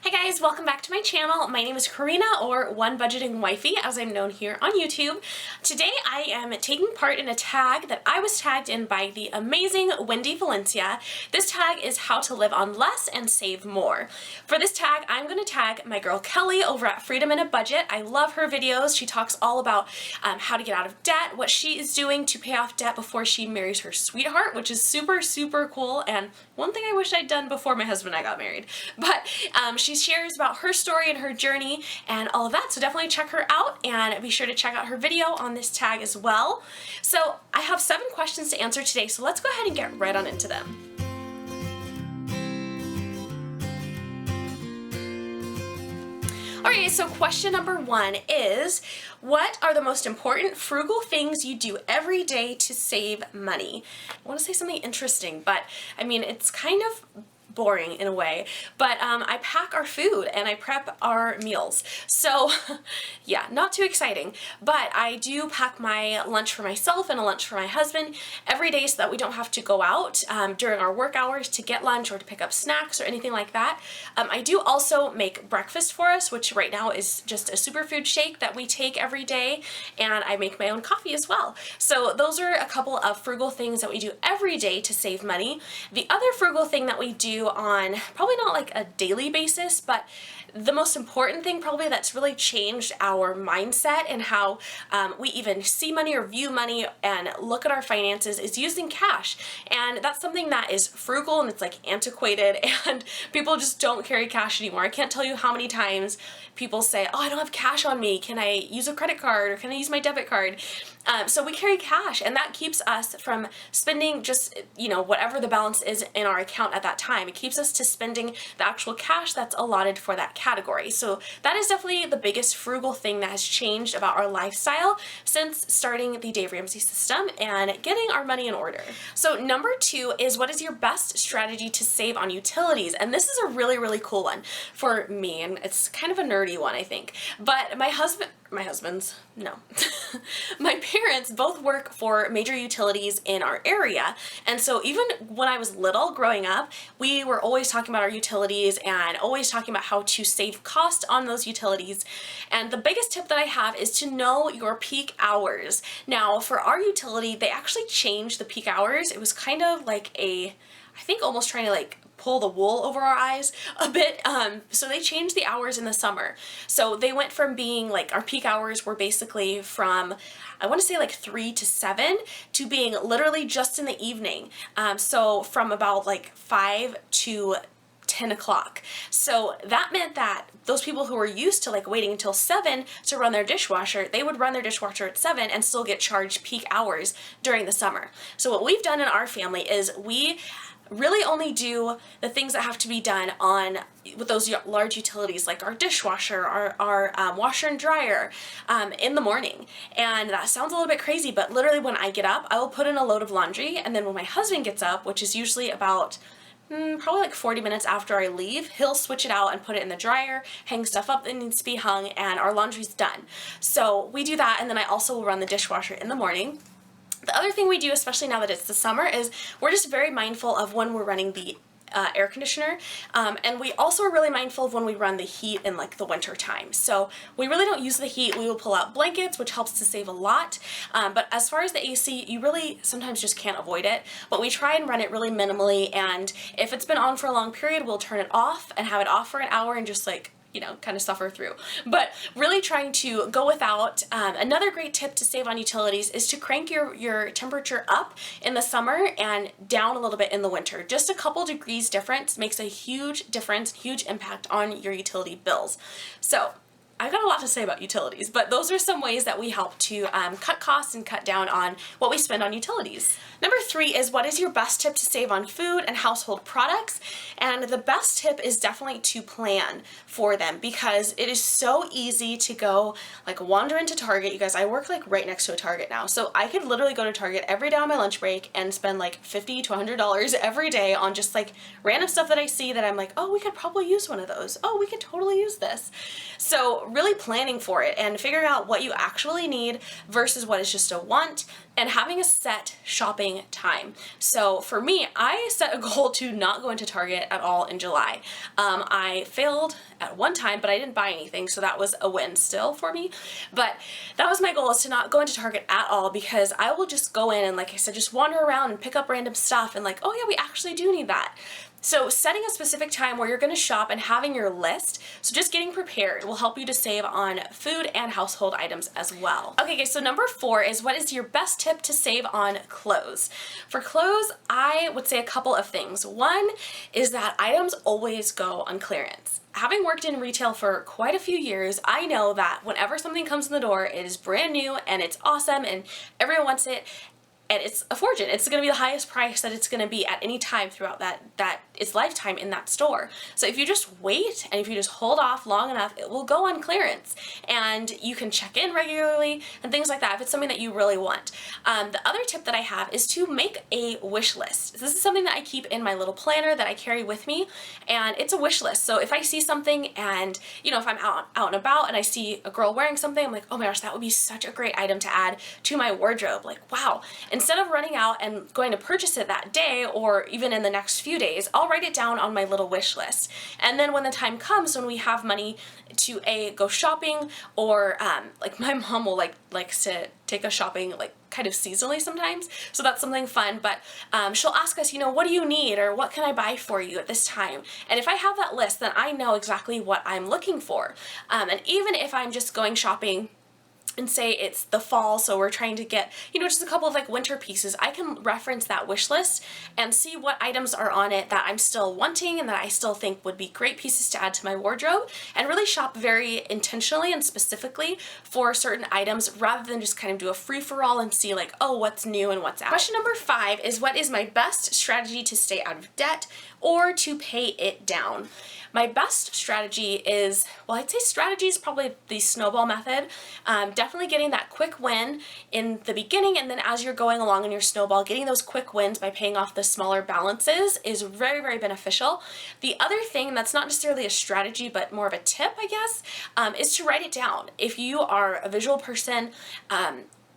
Hi guys, welcome back to my channel. My name is Corina, or One Budgeting Wifey, as I'm known here on YouTube. Today I am taking part in a tag that I was tagged in by the amazing Wendy Valencia. This tag is how to live on less and save more. For this tag, I'm going to tag my girl Kelly over at Freedom in a Budget. I love her videos. She talks all about how to get out of debt, what she is doing to pay off debt before she marries her sweetheart, which is super, super cool, and one thing I wish I'd done before my husband and I got married. But she shares about her story and her journey and all of that, so definitely check her out and be sure to check out her video on this tag as well. So I have 7 questions to answer today, so let's go ahead and get right on into them. Alright, so question number 1 is, what are the most important frugal things you do every day to save money? I want to say something interesting, but I mean, it's kind of boring in a way, but I pack our food and I prep our meals. So yeah, not too exciting, but I do pack my lunch for myself and a lunch for my husband every day so that we don't have to go out during our work hours to get lunch or to pick up snacks or anything like that. I do also make breakfast for us, which right now is just a superfood shake that we take every day, and I make my own coffee as well. So those are a couple of frugal things that we do every day to save money. The other frugal thing that we do on probably not like a daily basis, but the most important thing probably that's really changed our mindset and how we even see money or view money and look at our finances is using cash. And that's something that is frugal and it's like antiquated, and people just don't carry cash anymore. I can't tell you how many times people say, oh, I don't have cash on me. Can I use a credit card or can I use my debit card? So we carry cash, and that keeps us from spending just, whatever the balance is in our account at that time. It keeps us to spending the actual cash that's allotted for that category. So that is definitely the biggest frugal thing that has changed about our lifestyle since starting the Dave Ramsey system and getting our money in order. So number 2 is, what is your best strategy to save on utilities? And this is a really, really cool one for me, and it's kind of a nerdy one, I think. But my parents both work for major utilities in our area, and so even when I was little growing up, we were always talking about our utilities and always talking about how to save cost on those utilities. And the biggest tip that I have is to know your peak hours. Now for our utility, they actually changed the peak hours. It was kind of like I think almost trying to pull the wool over our eyes a bit. So they changed the hours in the summer. So they went from being our peak hours were basically from, I want to say 3 to 7 to being literally just in the evening. So from about 5 to 10 o'clock. So that meant that those people who were used to waiting until 7 to run their dishwasher, they would run their dishwasher at 7 and still get charged peak hours during the summer. So what we've done in our family is we really only do the things that have to be done with those large utilities, like our dishwasher, our washer and dryer, in the morning. And that sounds a little bit crazy, but literally when I get up, I will put in a load of laundry, and then when my husband gets up, which is usually about probably 40 minutes after I leave, he'll switch it out and put it in the dryer, hang stuff up that needs to be hung, and our laundry's done. So we do that, and then I also will run the dishwasher in the morning. The other thing we do, especially now that it's the summer, is we're just very mindful of when we're running the air conditioner, and we also are really mindful of when we run the heat in the winter time. So we really don't use the heat. We will pull out blankets, which helps to save a lot, but as far as the AC, you really sometimes just can't avoid it, but we try and run it really minimally, and if it's been on for a long period, we'll turn it off and have it off for an hour and just kind of suffer through. But really trying to go without. Another great tip to save on utilities is to crank your temperature up in the summer and down a little bit in the winter. Just a couple degrees difference makes a huge difference, huge impact on your utility bills. So I've got a lot to say about utilities, but those are some ways that we help to cut costs and cut down on what we spend on utilities. Number 3 is, what is your best tip to save on food and household products? And the best tip is definitely to plan for them, because it is so easy to go wander into Target. You guys, I work right next to a Target now, so I could literally go to Target every day on my lunch break and spend $50 to $100 every day on just random stuff that I see that I'm oh, we could probably use one of those. Oh, we could totally use this. So really planning for it and figuring out what you actually need versus what is just a want, and having a set shopping time. So for me, I set a goal to not go into Target at all in July. I failed at one time, but I didn't buy anything, so that was a win still for me. But that was my goal, is to not go into Target at all, because I will just go in and, like I said, just wander around and pick up random stuff and like, oh yeah, we actually do need that. So setting a specific time where you're going to shop and having your list, so just getting prepared, will help you to save on food and household items as well. Okay guys, so number 4 is, what is your best tip to save on clothes? For clothes, I would say a couple of things. One is that items always go on clearance. Having worked in retail for quite a few years, I know that whenever something comes in the door, it is brand new and it's awesome and everyone wants it. And it's a fortune. It's going to be the highest price that it's going to be at any time throughout its lifetime in that store. So if you just wait and if you just hold off long enough, it will go on clearance, and you can check in regularly and things like that if it's something that you really want. The other tip that I have is to make a wish list. This is something that I keep in my little planner that I carry with me, and it's a wish list. So if I see something, and you know, if I'm out and about and I see a girl wearing something, I'm like, oh my gosh, that would be such a great item to add to my wardrobe. Like, wow. Instead of running out and going to purchase it that day or even in the next few days, I'll write it down on my little wish list. And then when the time comes, when we have money to go shopping, or like my mom will likes to take us shopping like kind of seasonally sometimes, so that's something fun. But she'll ask us, you know, what do you need, or what can I buy for you at this time? And if I have that list, then I know exactly what I'm looking for. And even if I'm just going shopping and say it's the fall, so we're trying to get, you know, just a couple of like winter pieces, I can reference that wish list and see what items are on it that I'm still wanting and that I still think would be great pieces to add to my wardrobe, and really shop very intentionally and specifically for certain items, rather than just kind of do a free-for-all and see like, oh, what's new and what's out. Question number 5 is, what is my best strategy to stay out of debt or to pay it down? My best strategy is, well, I'd say strategy is probably the snowball method. Definitely getting that quick win in the beginning, and then as you're going along in your snowball, getting those quick wins by paying off the smaller balances is very, very beneficial. The other thing that's not necessarily a strategy, but more of a tip, I guess, is to write it down. If you are a visual person,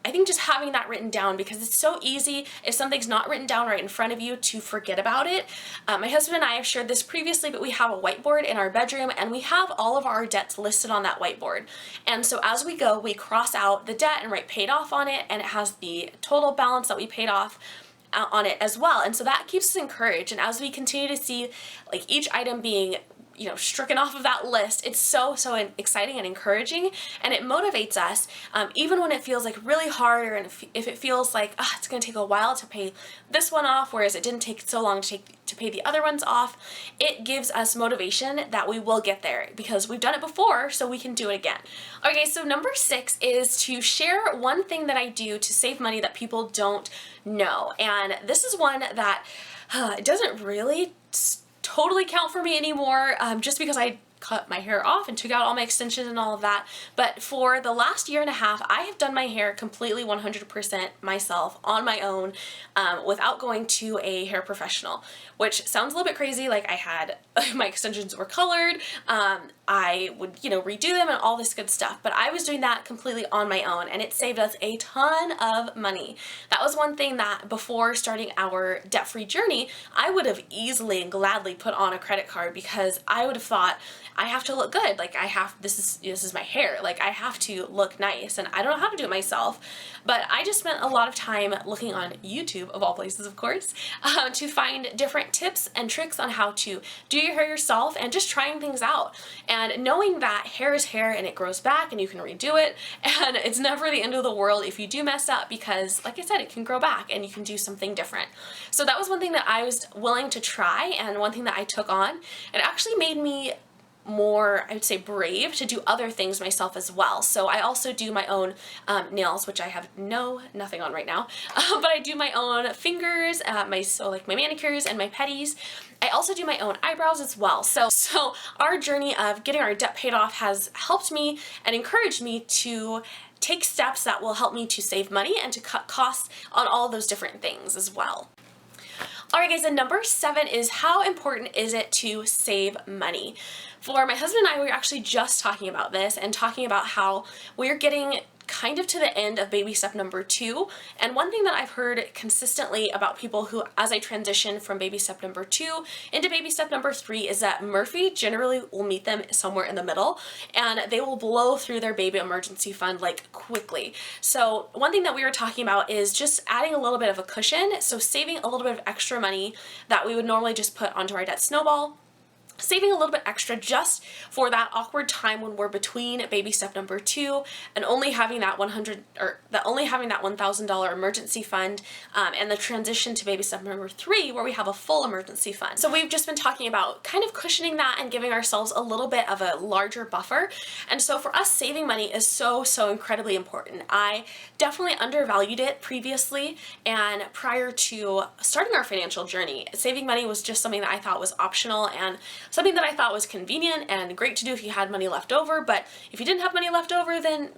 I think just having that written down, because it's so easy if something's not written down right in front of you to forget about it. My husband and I have shared this previously, but we have a whiteboard in our bedroom, and we have all of our debts listed on that whiteboard. And so as we go, we cross out the debt and write paid off on it, and it has the total balance that we paid off on it as well. And so that keeps us encouraged. And as we continue to see like each item being, you know, stricken off of that list, it's so exciting and encouraging, and it motivates us, even when it feels like really hard, or if it feels like it's going to take a while to pay this one off, whereas it didn't take so long to pay the other ones off. It gives us motivation that we will get there because we've done it before, so we can do it again. Okay, so number 6 is to share one thing that I do to save money that people don't know, and this is one that it doesn't really totally count for me anymore, just because I cut my hair off and took out all my extensions and all of that. But for the last year and a half, I have done my hair completely 100% myself on my own, without going to a hair professional, which sounds a little bit crazy. Like, I had my extensions were colored, I would, you know, redo them and all this good stuff, but I was doing that completely on my own, and it saved us a ton of money. That was one thing that before starting our debt-free journey, I would have easily and gladly put on a credit card, because I would have thought, I have to look good. Like, this is my hair. Like, I have to look nice, and I don't know how to do it myself. But I just spent a lot of time looking on YouTube, of all places, of course, to find different tips and tricks on how to do your hair yourself, and just trying things out. And knowing that hair is hair and it grows back and you can redo it, and it's never the end of the world if you do mess up, because like I said, it can grow back and you can do something different. So that was one thing that I was willing to try, and one thing that I took on. It actually made me more, I would say, brave to do other things myself as well. So I also do my own nails, which I have nothing on right now, but I do my own fingers, like my manicures and my pedis. I also do my own eyebrows as well. So our journey of getting our debt paid off has helped me and encouraged me to take steps that will help me to save money and to cut costs on all those different things as well. Alright guys, and number 7 is how important is it to save money? For my husband and I, we were actually just talking about this and talking about how we're getting kind of to the end of baby step number 2, and one thing that I've heard consistently about people who, as I transition from baby step number 2 into baby step number 3, is that Murphy generally will meet them somewhere in the middle and they will blow through their baby emergency fund like quickly. So one thing that we were talking about is just adding a little bit of a cushion, so saving a little bit of extra money that we would normally just put onto our debt snowball, saving a little bit extra just for that awkward time when we're between baby step number 2 and only having that $1,000 emergency fund, and the transition to baby step number 3 where we have a full emergency fund. So we've just been talking about kind of cushioning that and giving ourselves a little bit of a larger buffer. And so for us, saving money is so incredibly important. I definitely undervalued it previously, and prior to starting our financial journey, saving money was just something that I thought was optional and something that I thought was convenient and great to do if you had money left over, but if you didn't have money left over, then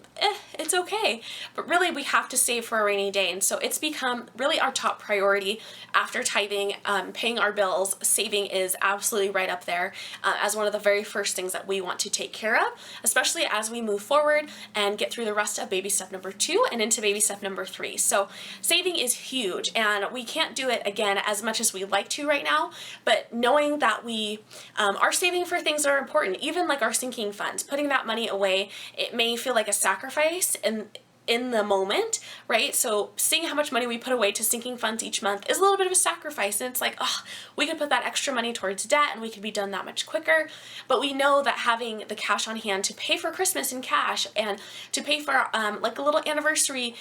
it's okay. But really, we have to save for a rainy day, and so it's become really our top priority after tithing, paying our bills. Saving is absolutely right up there as one of the very first things that we want to take care of, especially as we move forward and get through the rest of baby step number 2 and into baby step number 3. So saving is huge, and we can't do it again as much as we'd like to right now, but knowing that we are saving for things that are important, even like our sinking funds, putting that money away, it may feel like a sacrifice in the moment, right? So seeing how much money we put away to sinking funds each month is a little bit of a sacrifice, and it's like, oh, we could put that extra money towards debt and we could be done that much quicker. But we know that having the cash on hand to pay for Christmas in cash and to pay for like a little anniversary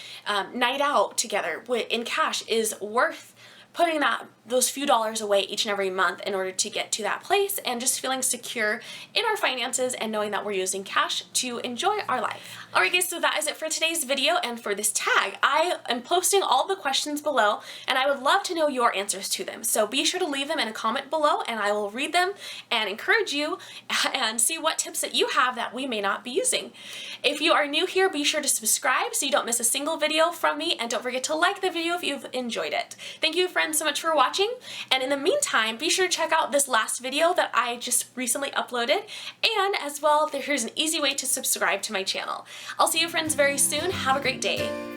night out together in cash is worth putting those few dollars away each and every month in order to get to that place, and just feeling secure in our finances and knowing that we're using cash to enjoy our life. Alright guys, so that is it for today's video and for this tag. I am posting all the questions below and I would love to know your answers to them. So be sure to leave them in a comment below and I will read them and encourage you and see what tips that you have that we may not be using. If you are new here, be sure to subscribe so you don't miss a single video from me, and don't forget to like the video if you've enjoyed it. Thank you friends so much for watching, and in the meantime, be sure to check out this last video that I just recently uploaded, and as well, here's an easy way to subscribe to my channel. I'll see you friends very soon. Have a great day.